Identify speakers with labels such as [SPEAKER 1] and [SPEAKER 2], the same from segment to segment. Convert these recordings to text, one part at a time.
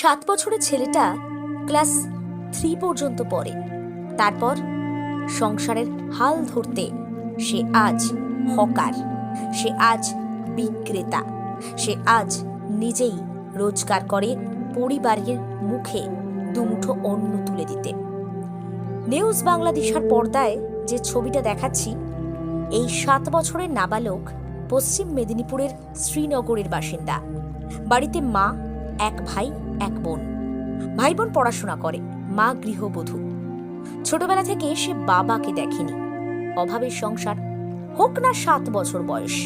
[SPEAKER 1] 7 বছরের ছেলেটা ক্লাস 3 পর্যন্ত পড়ে। তারপর সংসারের হাল ধরতে সে আজ হকার, সে আজ বিক্রেতা, সে আজ নিজেই রোজগার করে পরিবারের মুখে দুমুঠো অন্ন তুলে দিতে। নিউজ বাংলাদেশের পর্দায় যে ছবিটা দেখাচ্ছি, এই 7 বছরের নাবালক পশ্চিম মেদিনীপুরের শ্রীনগরের বাসিন্দা। বাড়িতে মা, এক ভাই, এক বোন। ভাই বোন পড়াশোনা করে, মা গৃহবধূ। ছোটবেলা থেকে সে বাবাকে দেখেনি। অভাবের সংসার, হোক না 7 বছর বয়স,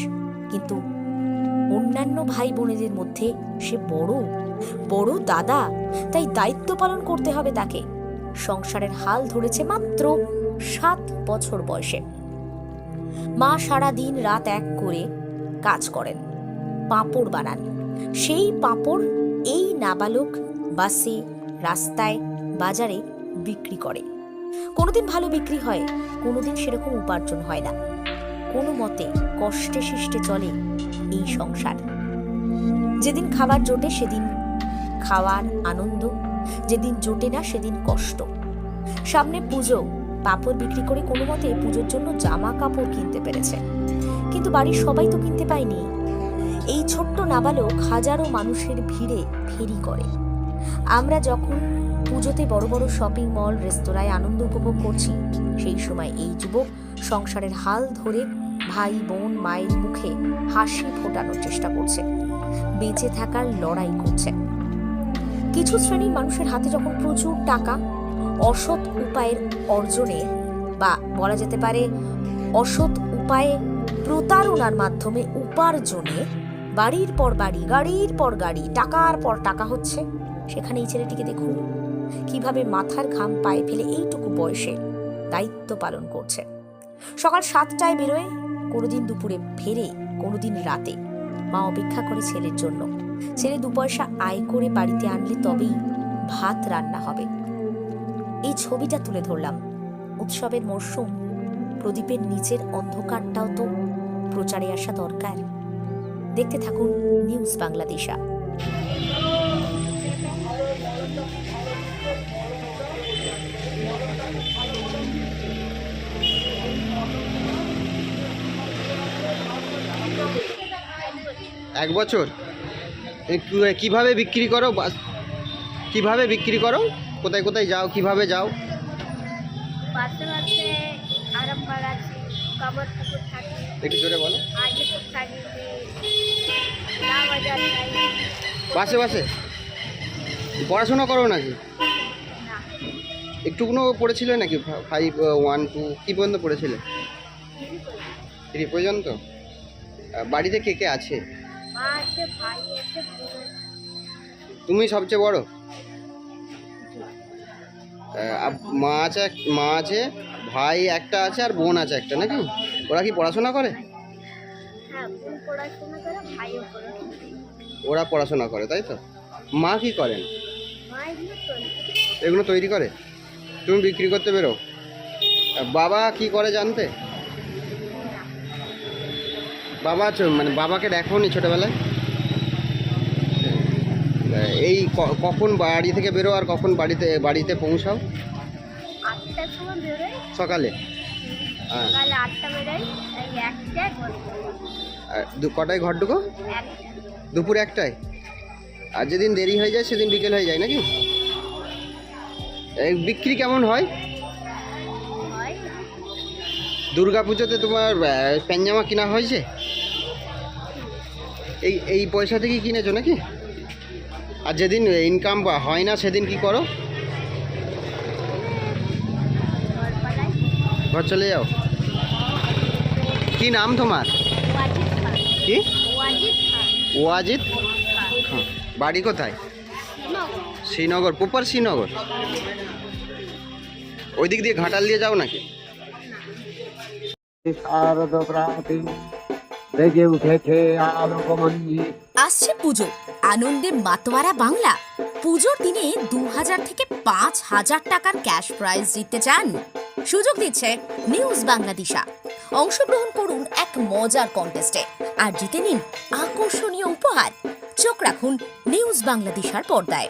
[SPEAKER 1] কিন্তু অন্যান্য ভাই বোনেদের মধ্যে সে বড় দাদা, তাই দায়িত্ব পালন করতে হবে তাকে। সংসারের হাল ধরেছে মাত্র 7 বছর বয়সে। মা সারা দিন রাত এক করে কাজ করেন, পাঁপড় বানান। সেই পাঁপড় এই নাবালক বাসে, রাস্তায়, বাজারে বিক্রি করে। কোনোদিন ভালো বিক্রি হয়, কোনোদিন সেরকম উপার্জন হয় না। কোনো মতে কষ্টে শিষ্টে চলে এই সংসার। যেদিন খাবার জোটে সেদিন খাওয়ার আনন্দ, যেদিন জোটে না সেদিন কষ্ট। সামনে পুজো, পাঁপড় বিক্রি করে কোনো মতে পুজোর জন্য জামা কাপড় কিনতে পেরেছে, কিন্তু বাড়ির সবাই তো কিনতে পায়নি। এই ছোট্ট নাবালক হাজারো মানুষের ভিড়ে ফেরি করে। আমরা যখন পুজোতে বড় বড় শপিং মল, রেস্তোরাঁয় আনন্দ উপভোগ করছি, সেই সময় এই যুবক সংসারের হাল ধরে ভাই বোন মায়ের মুখে হাসি ফোটানোর চেষ্টা করছে, বেঁচে থাকার লড়াই করছে। কিছু শ্রেণীর মানুষের হাতে যখন প্রচুর টাকা অসৎ উপায়ের অর্জনে, বা বলা যেতে পারে অসৎ উপায়ে প্রতারণার মাধ্যমে উপার্জনে বাড়ির পর বাড়ি, গাড়ির পর গাড়ি, টাকার পর টাকা হচ্ছে, সেখানে এই ছেলেটিকে দেখুন কিভাবে মাথার ঘাম পায়ে ফেলে এইটুকু বয়সে দায়িত্ব পালন করছে। সকাল 7টায় বেরোয়, কোনোদিন দুপুরে ফেরে, কোনোদিন রাতে। মা অপেক্ষা করে ছেলের জন্য। ছেলে 2 পয়সা আয় করে বাড়িতে আনলে তবেই ভাত রান্না হবে। এই ছবিটা তুলে ধরলাম। উৎসবের মরশুম, প্রদীপের নিচের অন্ধকারটাও তো প্রচারে আসা দরকার। দেখতে থাকুন নিউজ বাংলাদেশা।
[SPEAKER 2] এক বছর কিভাবে বিক্রি করো? কিভাবে বিক্রি করো? কোথায় কোথায় যাও? কিভাবে যাও?
[SPEAKER 3] পাশে পাশে আরামবাগ আছে, কামারপুকুর থাকি,
[SPEAKER 2] একটু জোরে বলো।
[SPEAKER 3] আজিপুর থাকি, বাজার থাকি।
[SPEAKER 2] বাসে বাসে পড়াশোনা করো নাকি?
[SPEAKER 3] না,
[SPEAKER 2] একটুকুনো পড়েছিলে নাকি? 5, 1, 2 কি পর্যন্ত পড়েছিলে? 3 পর্যন্ত। বাড়িতে কে কে আছে?
[SPEAKER 3] মা আছে, ভাই আছে, বোন আছে।
[SPEAKER 2] তুমি সবচেয়ে বড়? মা আছে, ভাই একটা আছে, আর বোন আছে একটা, নাকি? ওরা কি পড়াশোনা করে?
[SPEAKER 3] হ্যাঁ, বোন পড়াশোনা করে, ভাইও পড়াশোনা করে।
[SPEAKER 2] ওরা পড়াশোনা করে, তাই তো? মা কি করেন?
[SPEAKER 3] মা এগুলো তৈরি করে।
[SPEAKER 2] এগুলো তৈরি করে, তুমি বিক্রি করতে বেরো। বাবা কি করে জানতে? বাবা মানে বাবাকে দেখো নি ছোটোবেলায়? এই কখন বাড়ি থেকে বেরো আর কখন বাড়িতে পৌঁছাও?
[SPEAKER 3] 8টার সময় বেরোয়,
[SPEAKER 2] সকালে। হ্যাঁ।
[SPEAKER 3] সকালে 8টা বেরোয়, এই 1টায় ঘর ঢোকে।
[SPEAKER 2] আর কটায় ঘর ঢুকো?
[SPEAKER 3] 1টা।
[SPEAKER 2] দুপুর 1টায়। আর যেদিন দেরি হয়ে যায় সেদিন বিকেল হয়ে যায়, নাকি? এই বিক্রি কেমন হয়?
[SPEAKER 3] হয়
[SPEAKER 2] দুর্গা পুজোতে তোমার প্যান্জামা কেনা হয়েছে? এই পয়সা থেকেই কিনেছো নাকি? আর যেদিন ইনকাম হয় না সেদিন কি করো?
[SPEAKER 3] ঘর পালাই।
[SPEAKER 2] ঘর চলে যাও। কি নাম তোমার?
[SPEAKER 3] ওয়াজিদ খান।
[SPEAKER 2] কি?
[SPEAKER 3] ওয়াজিদ খান।
[SPEAKER 2] ওয়াজিদ
[SPEAKER 3] খান।
[SPEAKER 2] খান। বাড়ি কোথায়?
[SPEAKER 3] শ্রীনগর।
[SPEAKER 2] শ্রীনগর, প্রপার শ্রীনগর? ওই দিক দিয়ে ঘাটাল দিয়ে যাও নাকি?
[SPEAKER 4] বেজে উঠেছে আলোকমঞ্জি।
[SPEAKER 1] আসছে পুজো, আনন্দে মাতোয়ারা বাংলা। পুজোর দিনে 2000 থেকে 5000 টাকার ক্যাশ প্রাইজ জিততে চান? সুযোগ দিচ্ছে নিউজ বাংলাদেশা। অংশগ্রহণ করুন এক মজার কন্টেস্টে আর জিতে নিন আকর্ষণীয় উপহার। চোখ রাখুন নিউজ বাংলাদেশার পর্দায়।